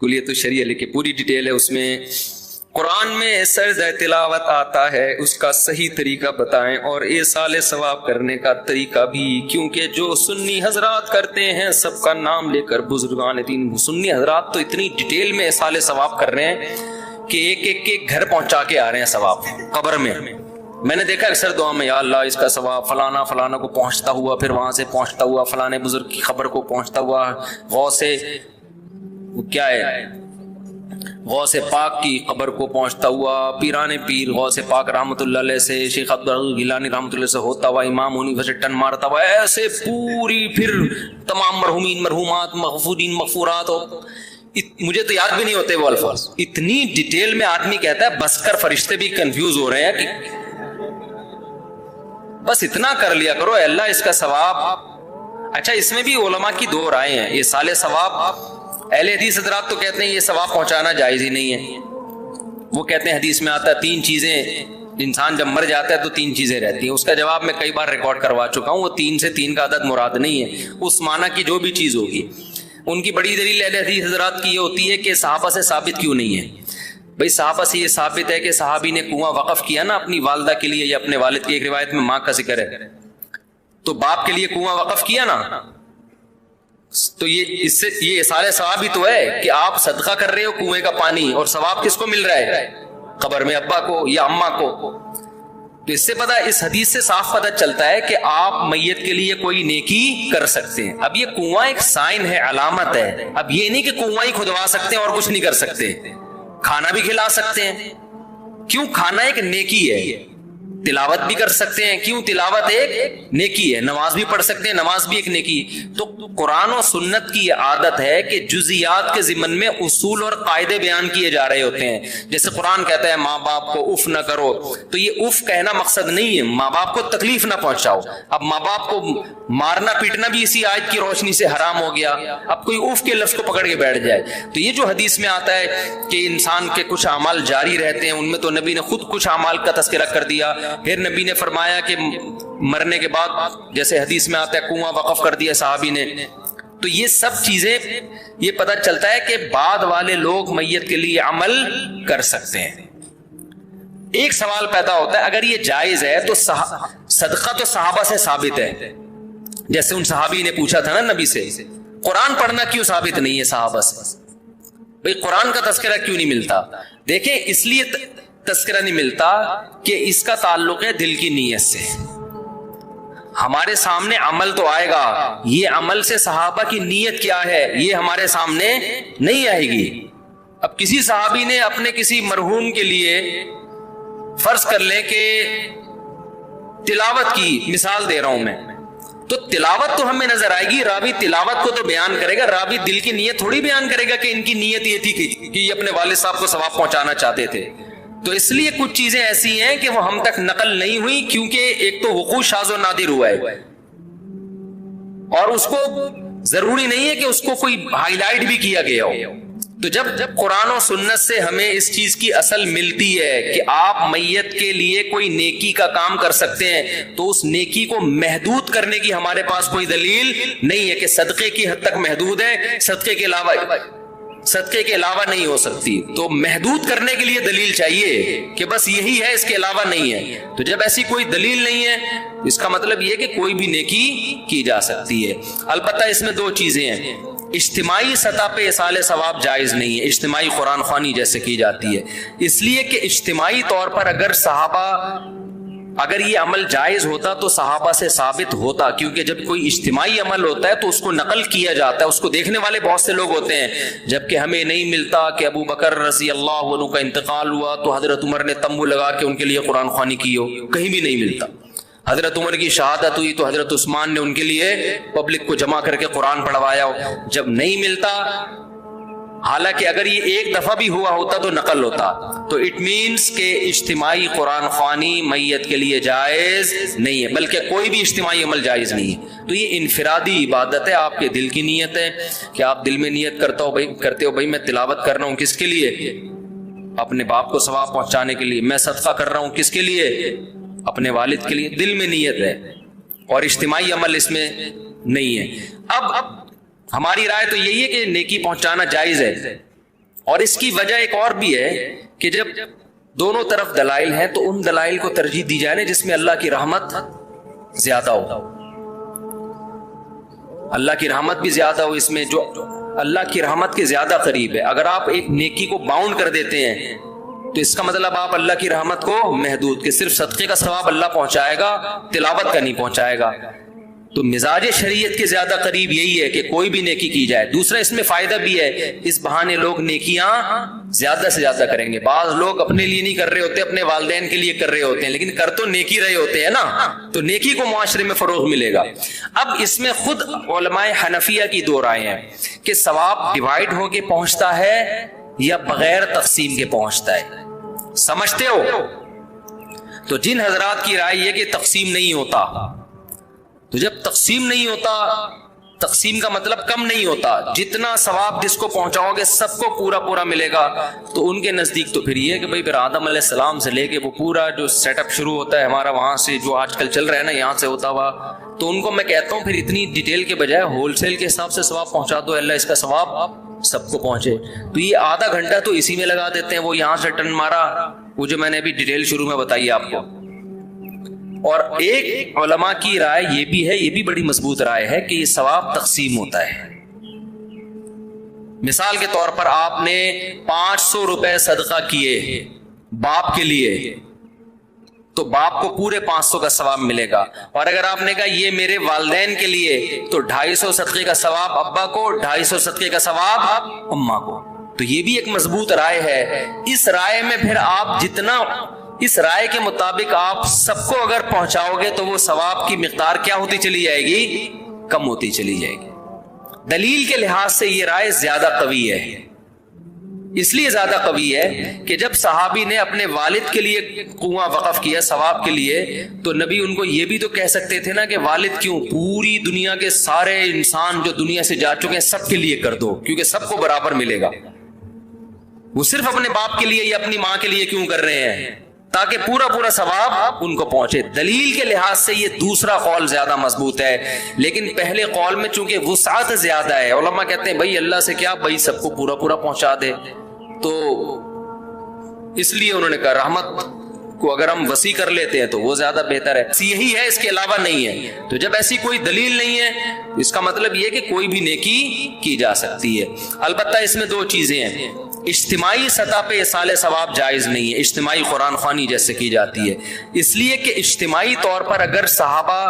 کلیت الشریعہ لکھے، پوری ڈیٹیل ہے اس میں۔ قرآن میں سرد تلاوت آتا ہے، اس کا صحیح طریقہ بتائیں اور ایصال ثواب کرنے کا طریقہ بھی، کیونکہ جو سنی حضرات کرتے ہیں سب کا نام لے کر بزرگان دین، سنی حضرات تو اتنی ڈیٹیل میں ایصال ثواب کر رہے ہیں کہ ایک ایک کے گھر پہنچا کے آ رہے ہیں ثواب قبر میں۔ میں نے دیکھا اکثر دعا میں، یا اللہ اس کا ثواب فلانا فلانا کو پہنچتا ہوا، پھر وہاں سے پہنچتا ہوا فلانے بزرگ کی خبر کو پہنچتا ہوا، غوث کیا ہے، غوث پاک کی قبر کو پہنچتا ہوا، پیران پیر غوث پاک رحمۃ اللہ علیہ سے، شیخ عبدالعزیز گیلانی رحمۃ اللہ سے ہوتا ہوا، امام حنیفہ سے ٹن مارتا ہوا، ایسے پوری پھر تمام مرحومین مرحومات مغفورین مغفورات ہو۔ مجھے تو یاد بھی نہیں ہوتے وہ الفاظ، اتنی ڈیٹیل میں آدمی کہتا ہے بس کر، فرشتے بھی کنفیوز ہو رہے ہیں کہ بس اتنا کر لیا کرو، اے اللہ اس کا ثواب۔ اچھا اس میں بھی علماء کی دو رائے ہیں، یہ سال ثواب، اہل حدیث حضرات تو کہتے ہیں یہ ثواب پہنچانا جائز ہی نہیں ہے، وہ کہتے ہیں حدیث میں آتا ہے 3 چیزیں، انسان جب مر جاتا ہے تو 3 چیزیں رہتی ہیں۔ اس کا جواب میں کئی بار ریکارڈ کروا چکا ہوں، وہ 3 سے 3 کا عدد مراد نہیں ہے، اس معنی کی جو بھی چیز ہوگی۔ ان کی بڑی دلیل اہل حدیث حضرات کی یہ ہوتی ہے کہ صحابہ سے ثابت کیوں نہیں ہے؟ بھئی صحابہ سے یہ ثابت ہے کہ صحابی نے کنواں وقف کیا نا اپنی والدہ کے لیے یا اپنے والد کی، ایک روایت میں ماں کا ذکر ہے، تو باپ کے لیے کنواں وقف کیا نا، تو یہ اس سے یہ سارے ثواب ہی تو ہے کہ آپ صدقہ کر رہے ہو کنویں کا پانی، اور ثواب کس کو مل رہا ہے؟ قبر میں ابا کو یا اماں کو۔ تو اس سے پتہ، اس حدیث سے صاف پتہ چلتا ہے کہ آپ میت کے لیے کوئی نیکی کر سکتے ہیں۔ اب یہ کنواں ایک سائن ہے، علامت ہے، اب یہ نہیں کہ کنواں ہی کھدوا سکتے ہیں اور کچھ نہیں کر سکتے، کھانا بھی کھلا سکتے ہیں، کیوں؟ کھانا ایک نیکی ہے، تلاوت بھی کر سکتے ہیں، کیوں؟ تلاوت ایک نیکی ہے، نماز بھی پڑھ سکتے ہیں، نماز بھی ایک نیکی۔ تو قرآن و سنت کی یہ عادت ہے کہ جزیات کے ضمن میں اصول اور قاعدے بیان کیے جا رہے ہوتے ہیں۔ جیسے قرآن کہتا ہے ماں باپ کو اف نہ کرو، تو یہ اف کہنا مقصد نہیں ہے، ماں باپ کو تکلیف نہ پہنچاؤ۔ اب ماں باپ کو مارنا پیٹنا بھی اسی آیت کی روشنی سے حرام ہو گیا، اب کوئی اف کے لفظ کو پکڑ کے بیٹھ جائے۔ تو یہ جو حدیث میں آتا ہے کہ انسان کے کچھ اعمال جاری رہتے ہیں، ان میں تو نبی نے خود کچھ اعمال کا تذکرہ کر دیا، پھر نبی نے فرمایا کہ مرنے کے بعد جیسے حدیث میں آتا ہے کنواں وقف کر دیا صحابی نے۔ تو یہ سب چیزیں یہ پتہ چلتا ہے کہ بعد والے لوگ میت کے لیے عمل کر سکتے ہیں۔ ایک سوال پیدا ہوتا ہے، اگر یہ جائز ہے تو صدقہ تو صحابہ سے ثابت ہے، جیسے ان صحابی نے پوچھا تھا نا نبی سے، قرآن پڑھنا کیوں ثابت نہیں ہے صحابہ سے؟ بھئی قرآن کا تذکرہ کیوں نہیں ملتا؟ دیکھیں اس لیے تذکرہ نہیں ملتا کہ اس کا تعلق ہے دل کی نیت سے۔ ہمارے سامنے عمل تو آئے گا، یہ عمل سے صحابہ کی نیت کیا ہے یہ ہمارے سامنے نہیں آئے گی۔ اب کسی صحابی نے اپنے کسی مرحوم کے لیے فرض کر لیں کہ تلاوت کی، مثال دے رہا ہوں میں، تو تلاوت تو ہمیں نظر آئے گی، راوی تلاوت کو تو بیان کرے گا، راوی دل کی نیت تھوڑی بیان کرے گا کہ ان کی نیت یہ تھی کہ یہ اپنے والد صاحب کو ثواب پہنچانا چاہتے تھے۔ تو اس لیے کچھ چیزیں ایسی ہیں کہ وہ ہم تک نقل نہیں ہوئی، کیونکہ ایک تو وقوع شاذ و نادر ہوا ہے، اور اس کو ضروری نہیں ہے کہ اس کو کوئی ہائی لائٹ بھی کیا گیا ہو۔ تو جب قرآن و سنت سے ہمیں اس چیز کی اصل ملتی ہے کہ آپ میت کے لیے کوئی نیکی کا کام کر سکتے ہیں، تو اس نیکی کو محدود کرنے کی ہمارے پاس کوئی دلیل نہیں ہے کہ صدقے کی حد تک محدود ہے، صدقے کے علاوہ نہیں ہو سکتی۔ تو محدود کرنے کے لیے دلیل چاہیے کہ بس یہی ہے، اس کے علاوہ نہیں ہے۔ تو جب ایسی کوئی دلیل نہیں ہے، اس کا مطلب یہ کہ کوئی بھی نیکی کی جا سکتی ہے۔ البتہ اس میں 2 چیزیں ہیں، اجتماعی سطح پہ ایصال ثواب جائز نہیں ہے، اجتماعی قرآن خوانی جیسے کی جاتی ہے، اس لیے کہ اجتماعی طور پر اگر یہ عمل جائز ہوتا تو صحابہ سے ثابت ہوتا، کیونکہ جب کوئی اجتماعی عمل ہوتا ہے تو اس کو نقل کیا جاتا ہے، اس کو دیکھنے والے بہت سے لوگ ہوتے ہیں، جبکہ ہمیں نہیں ملتا کہ ابو بکر رضی اللہ عنہ کا انتقال ہوا تو حضرت عمر نے تمبو لگا کے ان کے لیے قرآن خوانی کی ہو، کہیں بھی نہیں ملتا۔ حضرت عمر کی شہادت ہوئی تو حضرت عثمان نے ان کے لیے پبلک کو جمع کر کے قرآن پڑھوایا ہو، جب نہیں ملتا، حالانکہ اگر یہ ایک دفعہ بھی ہوا ہوتا تو نقل ہوتا، تو اٹ مینس کہ اجتماعی قرآن خوانی میت کے لیے جائز نہیں ہے، بلکہ کوئی بھی اجتماعی عمل جائز نہیں ہے۔ تو یہ انفرادی عبادت ہے، آپ کے دل کی نیت ہے کہ آپ دل میں نیت کرتے ہو بھائی میں تلاوت کر رہا ہوں کس کے لیے؟ اپنے باپ کو ثواب پہنچانے کے لیے۔ میں صدقہ کر رہا ہوں کس کے لیے؟ اپنے والد کے لیے۔ دل میں نیت ہے، اور اجتماعی عمل اس میں نہیں ہے۔ اب ہماری رائے تو یہی ہے کہ نیکی پہنچانا جائز ہے، اور اس کی وجہ ایک اور بھی ہے کہ جب دونوں طرف دلائل ہیں تو ان دلائل کو ترجیح دی جائے نا جس میں اللہ کی رحمت زیادہ ہو. اللہ کی رحمت بھی زیادہ ہو اس میں، جو اللہ کی رحمت کے زیادہ قریب ہے. اگر آپ ایک نیکی کو باؤنڈ کر دیتے ہیں تو اس کا مطلب آپ اللہ کی رحمت کو محدود، کہ صرف صدقے کا ثواب اللہ پہنچائے گا، تلاوت کا نہیں پہنچائے گا. تو مزاج شریعت کے زیادہ قریب یہی ہے کہ کوئی بھی نیکی کی جائے. دوسرا اس میں فائدہ بھی ہے، اس بہانے لوگ نیکیاں زیادہ سے زیادہ کریں گے. بعض لوگ اپنے لیے نہیں کر رہے ہوتے، اپنے والدین کے لیے کر رہے ہوتے ہیں، لیکن کر تو نیکی رہے ہوتے ہیں نا، تو نیکی کو معاشرے میں فروغ ملے گا. اب اس میں خود علماء حنفیہ کی دو رائے ہیں کہ ثواب ڈیوائیڈ ہو کے پہنچتا ہے یا بغیر تقسیم کے پہنچتا ہے. سمجھتے ہو؟ تو جن حضرات کی رائے یہ کہ تقسیم نہیں ہوتا، تو جب تقسیم نہیں ہوتا، تقسیم کا مطلب کم نہیں ہوتا، جتنا ثواب جس کو پہنچاؤ گے سب کو پورا پورا ملے گا، تو ان کے نزدیک تو پھر یہ کہ بھائی پھر آدم علیہ السلام سے لے کے وہ پورا جو سیٹ اپ شروع ہوتا ہے ہمارا وہاں سے جو آج کل چل رہا ہے نا یہاں سے ہوتا ہوا، تو ان کو میں کہتا ہوں پھر اتنی ڈیٹیل کے بجائے ہول سیل کے حساب سے ثواب پہنچا دو، اللہ اس کا ثواب سب کو پہنچے. تو یہ آدھا گھنٹہ تو اسی میں لگا دیتے ہیں، وہ یہاں سے ٹن مارا، وہ جو میں نے ابھی ڈیٹیل شروع میں بتائی آپ کو. اور ایک علماء کی رائے یہ بھی ہے، یہ بھی بڑی مضبوط رائے ہے کہ یہ ثواب تقسیم ہوتا ہے. مثال کے طور پر آپ نے 500 روپے صدقہ کیے باپ کے لیے، تو باپ کو پورے 500 کا ثواب ملے گا. اور اگر آپ نے کہا یہ میرے والدین کے لیے، تو 250 صدقے کا ثواب ابا کو، 250 صدقے کا ثواب اماں کو. تو یہ بھی ایک مضبوط رائے ہے. اس رائے میں پھر آپ جتنا، اس رائے کے مطابق آپ سب کو اگر پہنچاؤ گے تو وہ ثواب کی مقدار کیا ہوتی چلی جائے گی؟ کم ہوتی چلی جائے گی. دلیل کے لحاظ سے یہ رائے زیادہ قوی ہے. اس لیے زیادہ قوی ہے کہ جب صحابی نے اپنے والد کے لیے کنواں وقف کیا ثواب کے لیے، تو نبی ان کو یہ بھی تو کہہ سکتے تھے نا کہ والد کیوں، پوری دنیا کے سارے انسان جو دنیا سے جا چکے ہیں سب کے لیے کر دو، کیونکہ سب کو برابر ملے گا. وہ صرف اپنے باپ کے لیے یا اپنی ماں کے لیے کیوں کر رہے ہیں؟ تاکہ پورا پورا ثواب ان کو پہنچے. دلیل کے لحاظ سے یہ دوسرا قول زیادہ مضبوط ہے. لیکن پہلے قول میں چونکہ وسعت زیادہ ہے، علماء کہتے ہیں بھائی اللہ سے کیا، بھائی سب کو پورا پورا پہنچا دے، تو اس لیے انہوں نے کہا رحمت کو اگر ہم وسیع کر لیتے ہیں تو وہ زیادہ بہتر ہے. یہی ہے، اس کے علاوہ نہیں ہے. تو جب ایسی کوئی دلیل نہیں ہے، اس کا مطلب یہ کہ کوئی بھی نیکی کی جا سکتی ہے. البتہ اس میں دو چیزیں ہیں. اجتماعی سطح پہ اصال ثواب جائز نہیں ہے، اجتماعی قرآن خوانی جیسے کی جاتی ہے، اس لیے کہ اجتماعی طور پر اگر صحابہ،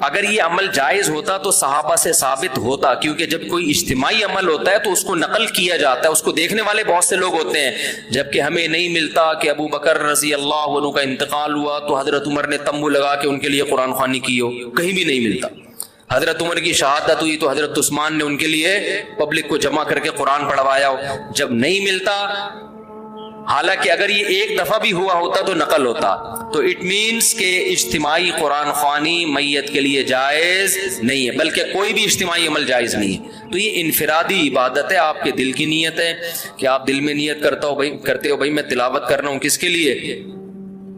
اگر یہ عمل جائز ہوتا تو صحابہ سے ثابت ہوتا، کیونکہ جب کوئی اجتماعی عمل ہوتا ہے تو اس کو نقل کیا جاتا ہے، اس کو دیکھنے والے بہت سے لوگ ہوتے ہیں. جبکہ ہمیں نہیں ملتا کہ ابو بکر رضی اللہ عنہ کا انتقال ہوا تو حضرت عمر نے تمبو لگا کے ان کے لیے قرآن خوانی کی ہو، کہیں بھی نہیں ملتا. حضرت عمر کی شہادت ہوئی تو حضرت عثمان نے ان کے لیے پبلک کو جمع کر کے قرآن پڑھوایا ہو، جب نہیں ملتا. حالانکہ اگر یہ ایک دفعہ بھی ہوا ہوتا تو نقل ہوتا. تو اٹ مینس کہ اجتماعی قرآن خوانی میت کے لیے جائز نہیں ہے، بلکہ کوئی بھی اجتماعی عمل جائز نہیں ہے. تو یہ انفرادی عبادت ہے، آپ کے دل کی نیت ہے کہ آپ دل میں نیت کرتے ہو بھائی میں تلاوت کر رہا ہوں کس کے لیے؟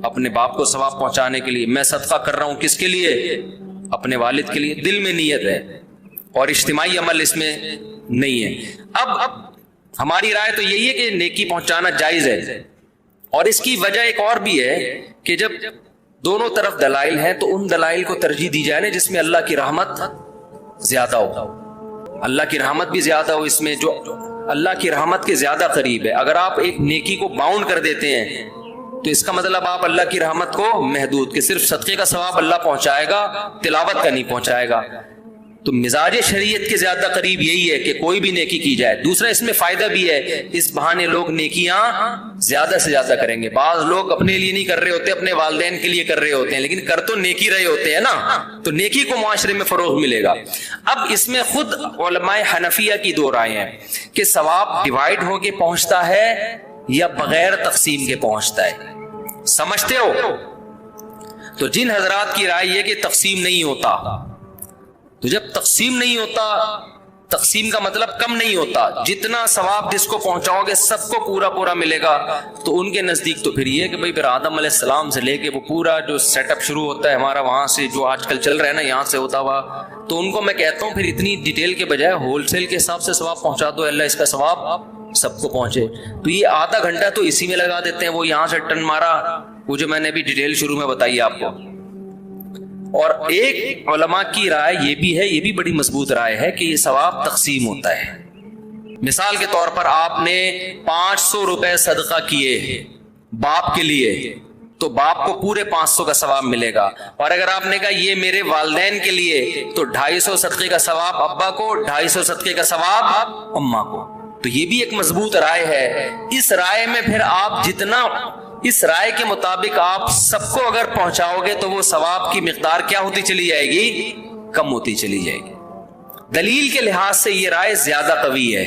اپنے باپ کو ثواب پہنچانے کے لیے. میں صدقہ کر رہا ہوں کس کے لیے؟ اپنے والد کے لیے. دل میں نیت ہے، اور اجتماعی عمل اس میں نہیں ہے. اب ہماری رائے تو یہی ہے کہ نیکی پہنچانا جائز ہے. اور اس کی وجہ ایک اور بھی ہے کہ جب دونوں طرف دلائل ہیں تو ان دلائل کو ترجیح دی جائے نا جس میں اللہ کی رحمت زیادہ ہو. اللہ کی رحمت بھی زیادہ ہو اس میں، جو اللہ کی رحمت کے زیادہ قریب ہے. اگر آپ ایک نیکی کو باؤنڈ کر دیتے ہیں تو اس کا مطلب آپ اللہ کی رحمت کو محدود، کہ صرف صدقے کا ثواب اللہ پہنچائے گا، تلاوت کا نہیں پہنچائے گا. تو مزاج شریعت کے زیادہ قریب یہی ہے کہ کوئی بھی نیکی کی جائے. دوسرا اس میں فائدہ بھی ہے، اس بہانے لوگ نیکیاں زیادہ سے زیادہ کریں گے. بعض لوگ اپنے لیے نہیں کر رہے ہوتے، اپنے والدین کے لیے کر رہے ہوتے ہیں، لیکن کر تو نیکی رہے ہوتے ہیں نا، تو نیکی کو معاشرے میں فروغ ملے گا. اب اس میں خود علماء حنفیہ کی دو رائے ہیں کہ ثواب ڈیوائیڈ ہو کے پہنچتا ہے یا بغیر تقسیم کے پہنچتا ہے. سمجھتے ہو؟ تو جن حضرات کی رائے یہ کہ تقسیم نہیں ہوتا، تو جب تقسیم نہیں ہوتا، تقسیم کا مطلب کم نہیں ہوتا، جتنا ثواب جس کو پہنچاؤ گے سب کو پورا پورا ملے گا، تو ان کے نزدیک تو پھر یہ کہ بھائی پھر آدم علیہ السلام سے لے کے وہ پورا جو سیٹ اپ شروع ہوتا ہے ہمارا وہاں سے جو آج کل چل رہا ہے نا یہاں سے ہوتا ہوا، تو ان کو میں کہتا ہوں پھر اتنی ڈیٹیل کے بجائے ہول سیل کے حساب سے ثواب پہنچا دو، اللہ اس کا ثواب سب کو پہنچے. تو یہ آدھا گھنٹہ تو اسی میں لگا دیتے ہیں. وہ یہاں سے ٹن مارا, وہ جو میں نے ابھی ڈیٹیل شروع میں بتائی آپ کو. اور ایک علماء کی رائے یہ بھی ہے, یہ بھی بڑی مضبوط رائے ہے, کہ یہ ثواب تقسیم ہوتا ہے. مثال کے طور پر آپ نے 500 روپے صدقہ کیے باپ کے لیے, تو باپ کو پورے 500 کا ثواب ملے گا. اور اگر آپ نے کہا یہ میرے والدین کے لیے, تو 250 صدقے کا ثواب ابا کو, 250 صدقے کا ثواب اماں کو. تو یہ بھی ایک مضبوط رائے ہے. اس رائے میں پھر آپ جتنا, اس رائے کے مطابق آپ سب کو اگر پہنچاؤ گے تو وہ ثواب کی مقدار کیا ہوتی چلی جائے گی؟ کم ہوتی چلی جائے گی. دلیل کے لحاظ سے یہ رائے زیادہ قوی ہے.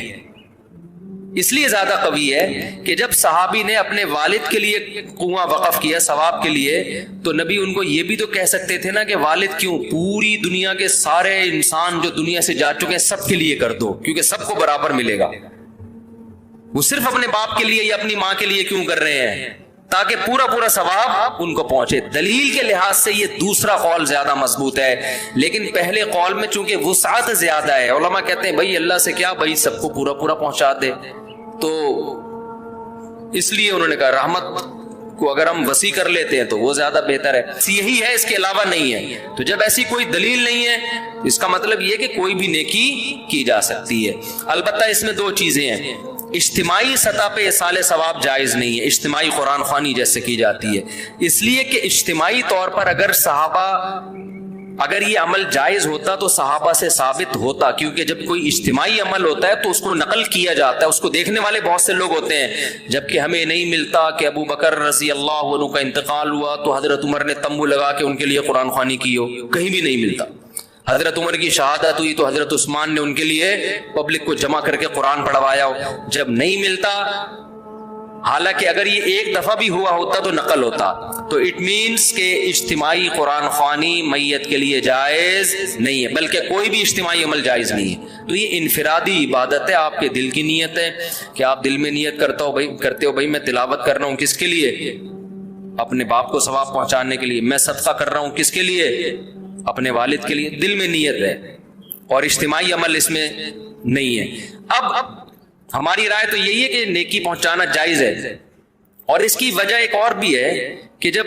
اس لیے زیادہ قوی ہے کہ جب صحابی نے اپنے والد کے لیے کنواں وقف کیا ثواب کے لیے, تو نبی ان کو یہ بھی تو کہہ سکتے تھے نا کہ والد کیوں, پوری دنیا کے سارے انسان جو دنیا سے جا چکے ہیں سب کے لیے کر دو, کیونکہ سب کو برابر ملے گا. وہ صرف اپنے باپ کے لیے یا اپنی ماں کے لیے کیوں کر رہے ہیں؟ تاکہ پورا ثواب ان کو پہنچے. دلیل کے لحاظ سے یہ دوسرا قول زیادہ مضبوط ہے. لیکن پہلے قول میں چونکہ وسعت زیادہ ہے, علماء کہتے ہیں بھائی اللہ سے کیا, بھائی سب کو پورا پہنچا دے. تو اس لیے انہوں نے کہا رحمت کو اگر ہم وسیع کر لیتے ہیں تو وہ زیادہ بہتر ہے. یہی ہے, اس کے علاوہ نہیں ہے. تو جب ایسی کوئی دلیل نہیں ہے, اس کا مطلب یہ کہ کوئی بھی نیکی کی جا سکتی ہے. البتہ اس میں دو چیزیں ہیں. اجتماعی سطح پہ اصال ثواب جائز نہیں ہے, اجتماعی قرآن خوانی جیسے کی جاتی ہے. اس لیے کہ اجتماعی طور پر اگر یہ عمل جائز ہوتا تو صحابہ سے ثابت ہوتا, کیونکہ جب کوئی اجتماعی عمل ہوتا ہے تو اس کو نقل کیا جاتا ہے, اس کو دیکھنے والے بہت سے لوگ ہوتے ہیں. جبکہ ہمیں نہیں ملتا کہ ابو بکر رضی اللہ عنہ کا انتقال ہوا تو حضرت عمر نے تمبو لگا کے ان کے لیے قرآن خوانی کی ہو, کہیں بھی نہیں ملتا. حضرت عمر کی شہادت ہوئی تو حضرت عثمان نے ان کے لیے پبلک کو جمع کر کے قرآن پڑھوایا ہو, جب نہیں ملتا. حالانکہ اگر یہ ایک دفعہ بھی ہوا ہوتا تو نقل ہوتا. تو اٹ مینس کہ اجتماعی قرآن خوانی میت کے لیے جائز نہیں ہے, بلکہ کوئی بھی اجتماعی عمل جائز نہیں ہے. تو یہ انفرادی عبادت ہے, آپ کے دل کی نیت ہے کہ آپ دل میں نیت کرتے ہو بھائی میں تلاوت کر رہا ہوں کس کے لیے, اپنے باپ کو ثواب پہنچانے کے لیے. میں صدقہ کر رہا ہوں کس کے لیے, اپنے والد کے لیے. دل میں نیت ہے, اور اجتماعی عمل اس میں نہیں ہے. اب ہماری رائے تو یہی ہے کہ نیکی پہنچانا جائز ہے. اور اس کی وجہ ایک اور بھی ہے کہ جب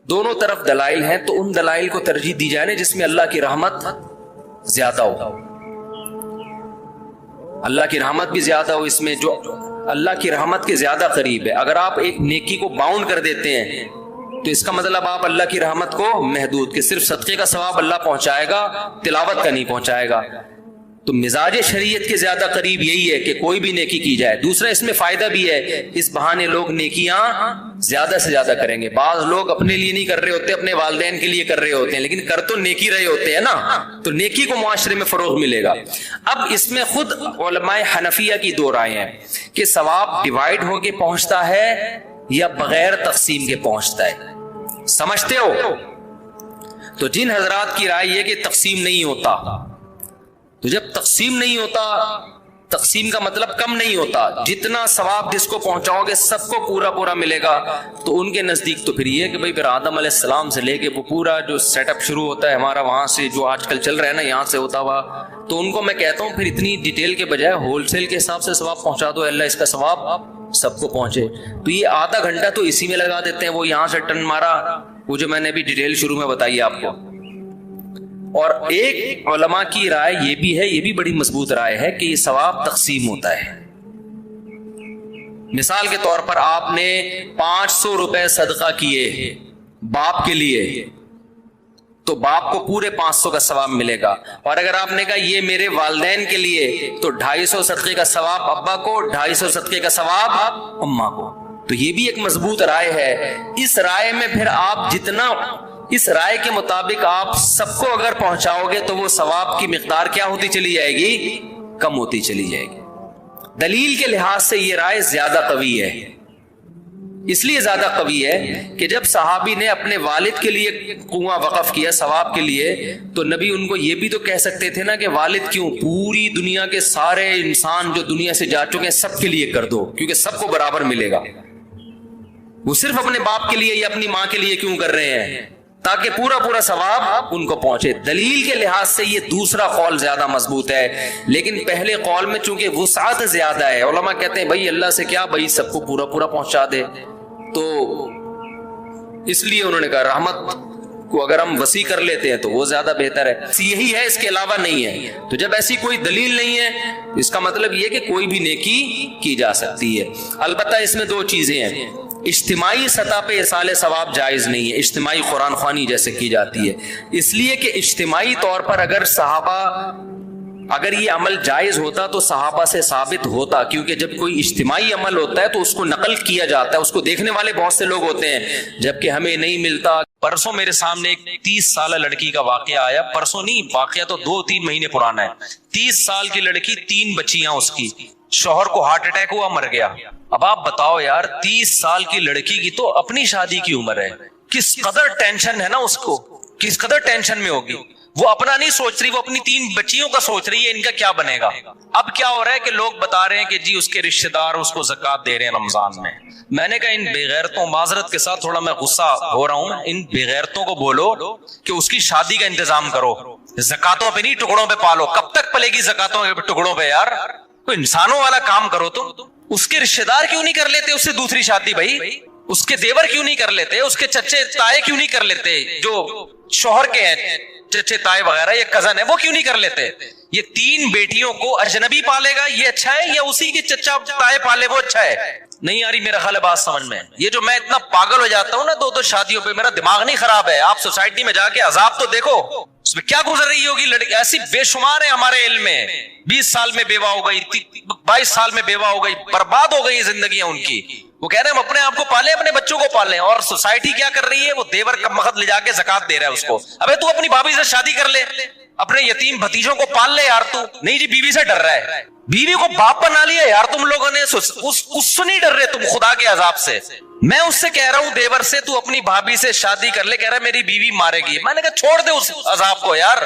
دونوں طرف دلائل ہیں تو ان دلائل کو ترجیح دی جائے جس میں اللہ کی رحمت زیادہ ہو. اللہ کی رحمت بھی زیادہ ہو, اس میں جو اللہ کی رحمت کے زیادہ قریب ہے. اگر آپ ایک نیکی کو باؤنڈ کر دیتے ہیں تو اس کا مطلب آپ اللہ کی رحمت کو محدود, کہ صرف صدقے کا ثواب اللہ پہنچائے گا, تلاوت کا نہیں پہنچائے گا. تو مزاج شریعت کے زیادہ قریب یہی ہے کہ کوئی بھی نیکی کی جائے. دوسرا اس میں فائدہ بھی ہے, اس بہانے لوگ نیکیاں زیادہ سے زیادہ کریں گے. بعض لوگ اپنے لیے نہیں کر رہے ہوتے, اپنے والدین کے لیے کر رہے ہوتے ہیں, لیکن کر تو نیکی رہے ہوتے ہیں نا, تو نیکی کو معاشرے میں فروغ ملے گا. اب اس میں خود علماء حنفیہ کی دو رائے ہیں کہ ثواب ڈیوائیڈ ہو کے پہنچتا ہے یا بغیر تقسیم کے پہنچتا ہے. سمجھتے ہو؟ تو جن حضرات کی رائے یہ کہ تقسیم نہیں ہوتا, تو جب تقسیم نہیں ہوتا, تقسیم کا مطلب کم نہیں ہوتا, جتنا ثواب جس کو پہنچاؤ گے سب کو پورا ملے گا. تو ان کے نزدیک تو پھر یہ کہ بھائی پھر آدم علیہ السلام سے لے کے وہ پورا جو سیٹ اپ شروع ہوتا ہے ہمارا وہاں سے جو آج کل چل رہا ہے نا یہاں سے ہوتا ہوا, تو ان کو میں کہتا ہوں پھر اتنی ڈیٹیل کے بجائے ہول سیل کے حساب سے ثواب پہنچا دو, اللہ اس کا ثواب سب کو پہنچے. تو یہ آدھا گھنٹہ تو اسی میں لگا دیتے ہیں. وہ یہاں سے ٹن مارا, وہ جو میں نے ابھی ڈیٹیل شروع میں بتائی آپ کو. اور ایک علماء کی رائے یہ بھی ہے, یہ بھی بڑی مضبوط رائے ہے, کہ یہ ثواب تقسیم ہوتا ہے. مثال کے طور پر آپ نے 500 روپے صدقہ کیے باپ کے لیے, تو باپ کو پورے 500 کا ثواب ملے گا. اور اگر آپ نے کہا یہ میرے والدین کے لیے, تو 250 صدقے کا ثواب ابا کو, 250 صدقے کا ثواب اماں کو. تو یہ بھی ایک مضبوط رائے ہے. اس رائے میں پھر آپ جتنا, اس رائے کے مطابق آپ سب کو اگر پہنچاؤ گے تو وہ ثواب کی مقدار کیا ہوتی چلی جائے گی؟ کم ہوتی چلی جائے گی. دلیل کے لحاظ سے یہ رائے زیادہ قوی ہے. اس لیے زیادہ قوی ہے کہ جب صحابی نے اپنے والد کے لیے کنواں وقف کیا ثواب کے لیے, تو نبی ان کو یہ بھی تو کہہ سکتے تھے نا کہ والد کیوں, پوری دنیا کے سارے انسان جو دنیا سے جا چکے ہیں سب کے لیے کر دو, کیونکہ سب کو برابر ملے گا. وہ صرف اپنے باپ کے لیے یا اپنی ماں کے لیے کیوں کر رہے ہیں؟ تاکہ پورا پورا ثواب ان کو پہنچے. دلیل کے لحاظ سے یہ دوسرا قول زیادہ مضبوط ہے، لیکن پہلے قول میں چونکہ وسعت زیادہ ہے، علماء کہتے ہیں بھائی اللہ سے کیا، بھائی سب کو پورا پورا پہنچا دے. تو اس لیے انہوں نے کہا رحمت کو اگر ہم وسیع کر لیتے ہیں تو وہ زیادہ بہتر ہے. یہی ہے، اس کے علاوہ نہیں ہے. تو جب ایسی کوئی دلیل نہیں ہے اس کا مطلب یہ کہ کوئی بھی نیکی کی جا سکتی ہے. البتہ اس میں دو چیزیں ہیں. اجتماعی سطح پہ ایصال ثواب جائز نہیں ہے، اجتماعی قرآن خوانی جیسے کی جاتی ہے، اس لیے کہ اجتماعی طور پر اگر یہ عمل جائز ہوتا تو صحابہ سے ثابت ہوتا، کیونکہ جب کوئی اجتماعی عمل ہوتا ہے تو اس کو نقل کیا جاتا ہے، اس کو دیکھنے والے بہت سے لوگ ہوتے ہیں، جبکہ ہمیں نہیں ملتا. پرسوں میرے سامنے ایک 30 سالہ لڑکی کا واقعہ آیا، پرسوں نہیں، واقعہ تو 2-3 مہینے پرانا ہے. 30 سال کی لڑکی، 3 بچیاں اس کی، شوہر کو ہارٹ اٹیک ہوا، مر گیا. اب آپ بتاؤ یار، 30 سال کی لڑکی کی تو اپنی شادی کی عمر ہے، کس قدر ٹینشن ہے نا اس کو، کس قدر ٹینشن میں ہوگی. وہ اپنا نہیں سوچ رہی، وہ اپنی 3 بچیوں کا سوچ رہی ہے، ان کا کیا بنے گا. اب کیا ہو رہا ہے کہ لوگ بتا رہے ہیں کہ جی اس کے رشتہ دار اس کو زکوٰۃ دے رہے ہیں رمضان میں. میں نے کہا ان بے غیرتوں، معذرت کے ساتھ تھوڑا میں غصہ ہو رہا ہوں، ان بے غیرتوں کو بولو کہ اس کی شادی کا انتظام کرو، زکاتوں پہ نہیں ٹکڑوں پہ پالو. کب تک پلے گی زکاتوں کے ٹکڑوں پہ یار؟ کوئی انسانوں والا کام کرو. تم اس کے رشتہ دار کیوں نہیں کر لیتے اس سے دوسری شادی؟ بھائی اس کے دیور کیوں نہیں کر لیتے؟ اس کے چچے تائے کیوں نہیں کر لیتے؟ جو شوہر کے ہیں چچے تائے وغیرہ، یہ کزن ہے، وہ کیوں نہیں کر لیتے؟ یہ 3 بیٹیوں کو اجنبی پالے گا یہ اچھا ہے، یا اسی کے چچا تائے پالے وہ اچھا ہے؟ نہیں آ رہی میرا خیال ہے بات سمجھ میں. یہ جو میں اتنا پاگل ہو جاتا ہوں نا 2 شادیوں پہ، میرا دماغ نہیں خراب ہے. آپ سوسائٹی میں جا کے عذاب تو دیکھو، اس میں کیا گزر رہی ہوگی لڑکی. ایسی بے شمار ہے ہمارے علم میں، 20 سال میں بیوہ ہو گئی، 22 سال میں بیوہ ہو گئی، برباد ہو گئی زندگیاں ان کی. وہ کہہ رہے ہیں ہم اپنے آپ کو پالیں، اپنے بچوں کو پالیں، اور سوسائٹی کیا کر رہی ہے؟ وہ دیور کا مخت لے جا کے زکات دے رہا ہے اس کو. ابے تو اپنی بھابھی سے شادی کر لے، اپنے یتیم بھتیجوں کو پال لے یار. تو نہیں جی بیوی سے ڈر رہا ہے، بیوی کو باپ بنا لیا یار تم لوگوں نے. اس سے نہیں ڈر رہے تم خدا کے عذاب سے. میں اس سے کہہ رہا ہوں دیور سے تو اپنی بھابھی سے شادی کر لے، کہہ رہا ہے میری بیوی مارے گی. میں نے کہا چھوڑ دے اس عذاب کو یار،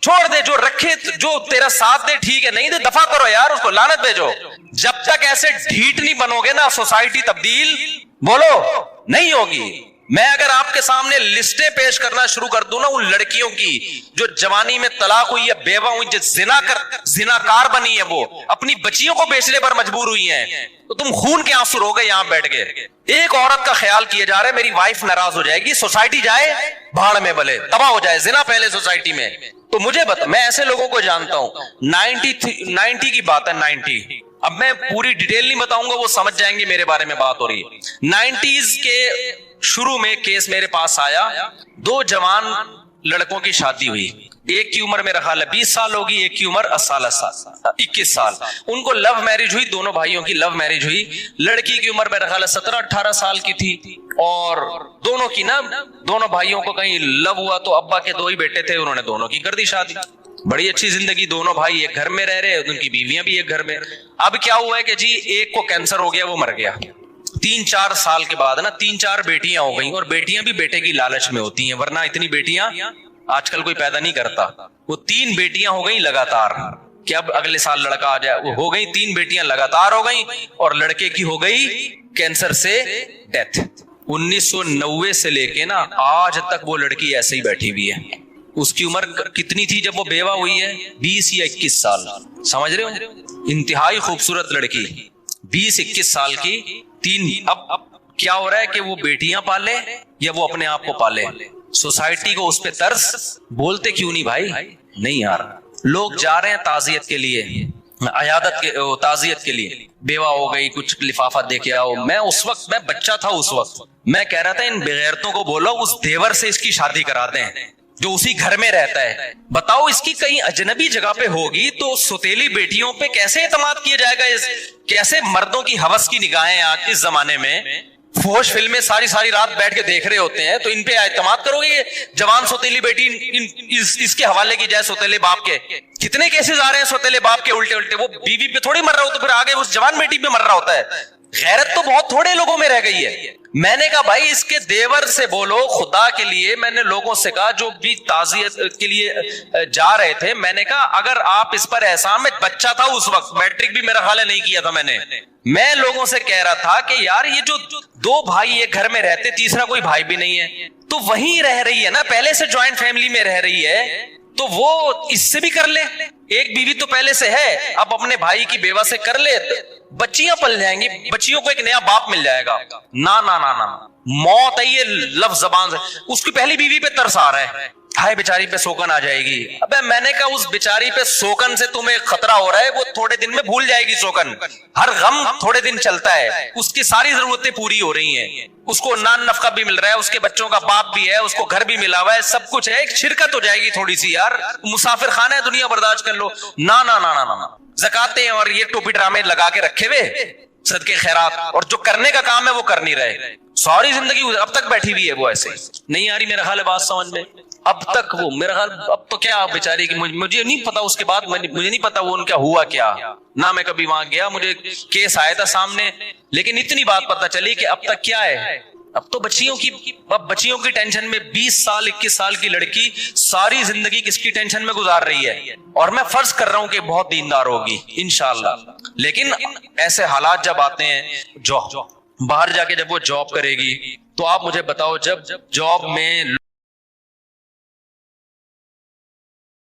چھوڑ دے. جو رکھے، جو تیرا ساتھ دے ٹھیک ہے، نہیں دے دفع کرو یار، اس کو لعنت بھیجو. جب تک ایسے ڈھیٹ نہیں بنو گے نا سوسائٹی تبدیل بولو نہیں ہوگی. میں اگر آپ کے سامنے لسٹیں پیش کرنا شروع کر دوں نا ان لڑکیوں کی جو جوانی میں طلاق ہوئی ہے، بیوہ ہوئی، جو زناکار بنی ہے، وہ اپنی بچیوں کو بیچنے پر مجبور ہوئی ہیں، تو تم خون کے آنسو رو گے یہاں بیٹھ کے. ایک عورت کا خیال کیے جا رہا ہے میری وائف ناراض ہو جائے گی، سوسائٹی جائے بھاڑ میں، بھلے تباہ ہو جائے، زنا پہلے سوسائٹی میں. تو مجھے میں ایسے لوگوں کو جانتا ہوں. 90 کی بات ہے، 90. اب میں پوری ڈیٹیل نہیں بتاؤں گا، وہ سمجھ جائیں گے میرے بارے میں بات ہو رہی ہے. 90s کے شروع میں کیس میرے پاس آیا، 2 جوان لڑکوں کی شادی ہوئی. ایک کی عمر میرا خیال ہے 20 سال ہوگی، ایک کی عمر 21 سال. ان کو لو میرج ہوئی، دونوں بھائیوں کی لو میرج ہوئی. لڑکی کی عمر میرا خیال ہے 17-18 سال کی تھی، اور دونوں کی نا، دونوں بھائیوں کو کہیں لو ہوا تو ابا کے 2 ہی بیٹے تھے، انہوں نے دونوں کی کر دی شادی. بڑی اچھی زندگی، دونوں بھائی ایک گھر میں رہ رہے، ان کی بیویاں بھی ایک گھر میں. اب کیا ہوا ہے کہ جی ایک کو کینسر ہو گیا، وہ مر گیا. 3-4 سال کے بعد نا 3-4 بیٹیاں ہو گئیں، اور بیٹیاں بھی بیٹے کی لالچ میں ہوتی ہیں، ورنہ اتنی بیٹیاں آج کل کوئی پیدا نہیں کرتا. وہ 3 بیٹیاں ہو گئیں لگاتار کہ اب اگلے سال لڑکا آ جائے. وہ ہو گئی 3 بیٹیاں لگاتار ہو گئیں، اور لڑکے کی ہو گئی کینسر سے ڈیتھ. 1990 سے لے کے نا آج تک وہ لڑکی ایسے ہی بیٹھی ہوئی ہے. اس کی عمر کتنی تھی جب وہ بیوہ ہوئی ہے؟ 20 یا 21 سال. سمجھ رہے ہو؟ انتہائی خوبصورت لڑکی، 20-21 سال کی. 3 اب کیا ہو رہا ہے کہ وہ بیٹیاں پالے یا وہ اپنے آپ کو پالے؟ سوسائٹی کو اس پہ ترس. بولتے کیوں نہیں بھائی؟ نہیں یار، لوگ جا رہے ہیں تعزیت کے لیے، عیادت کے، تعزیت کے لیے. بیوہ ہو گئی، کچھ لفافہ دے کے آؤ. میں اس وقت، میں بچہ تھا اس وقت، میں کہہ رہا تھا ان بغیرتوں کو بولو اس دیور سے اس کی شادی کرا دیں جو اسی گھر میں رہتا ہے. بتاؤ اس کی کہیں اجنبی جگہ پہ ہوگی تو سوتیلی بیٹیوں پہ کیسے اعتماد کیا جائے گا؟ کیسے مردوں کی ہوس کی نگاہیں آج اس زمانے میں، فوش فلمیں ساری رات بیٹھ کے دیکھ رہے ہوتے ہیں، تو ان پہ اعتماد کرو گے؟ یہ جوان سوتیلی بیٹی اس کے حوالے کی جائے سوتیلے باپ کے. کتنے کیسز آ رہے ہیں سوتیلے باپ کے الٹے. وہ بیوی پہ تھوڑی مر رہا ہو تو پھر آگے اس جوان بیٹی پہ مر رہا ہوتا ہے. غیرت تو بہت تھوڑے لوگوں میں رہ گئی ہے. میں نے کہا بھائی اس کے دیور سے بولو خدا کے لیے. میں نے لوگوں سے کہا جو بھی تعزیت کے لیے جا رہے تھے, میں نے کہا اگر آپ اس پر احسان, میں بچہ تھا اس وقت, میٹرک بھی میرا خیال ہے نہیں کیا تھا میں لوگوں سے کہہ رہا تھا کہ یار یہ جو دو بھائی ایک گھر میں رہتے, تیسرا کوئی بھائی بھی نہیں ہے, تو وہیں رہ رہی ہے نا, پہلے سے جوائنٹ فیملی میں رہ رہی ہے, تو وہ اس سے بھی کر لے. ایک بیوی تو پہلے سے ہے, اب اپنے بھائی کی بیوہ سے کر لے, بچیاں پل جائیں گی, بچیوں کو ایک نیا باپ مل جائے گا. نا نا نا نا, موت ہے یہ لفظ زبان سے. اس کی پہلی بیوی پہ ترس آ رہا ہے, ہائے بیچاری پہ سوکن آ جائے گی. ابے میں نے کہا اس بیچاری پہ سوکن سے تمہیں خطرہ ہو رہا ہے, وہ تھوڑے دن میں بھول جائے گی سوکن. ہر غم تھوڑے دن چلتا ہے, اس کی ساری ضرورتیں پوری ہو رہی ہیں, اس کو نان نفقہ بھی مل رہا ہے, اس کے بچوں کا باپ بھی ہے, اس کو گھر بھی ملا ہوا ہے, سب کچھ ہے. ایک شرکت ہو جائے گی تھوڑی سی, یار مسافر خانہ ہے دنیا, برداشت کر لو. نا نا نا نا نا, زکاتیں اور یہ ٹوپی ڈرامے لگا کے رکھے ہوئے, صدقے خیرات, اور جو کرنے کا کام ہے وہ کر نہیں رہے. ساری زندگی اب تک بیٹھی ہوئی ہے وہ ایسے. نہیں آ رہی میرا خیال ہے بات سمجھ میں, اب تک وہ میرا خیال, اب تو کیا بیچاری کی, مجھے نہیں پتا اس کے بعد, مجھے نہیں پتا وہ ان کا ہوا کیا, نہ میں کبھی وہاں گیا, مجھے کیس آیا تھا سامنے, لیکن اتنی بات پتا چلی کہ اب تک کیا ہے. اب تو بچیوں کی ٹینشن میں 20 سال 21 سال کی لڑکی ساری زندگی کس کی ٹینشن میں گزار رہی ہے, اور میں فرض کر رہا ہوں کہ بہت دیندار ہوگی انشاءاللہ. لیکن ایسے حالات جب آتے ہیں, جو باہر جا کے جب وہ جاب کرے گی, تو آپ مجھے بتاؤ, جب جاب میں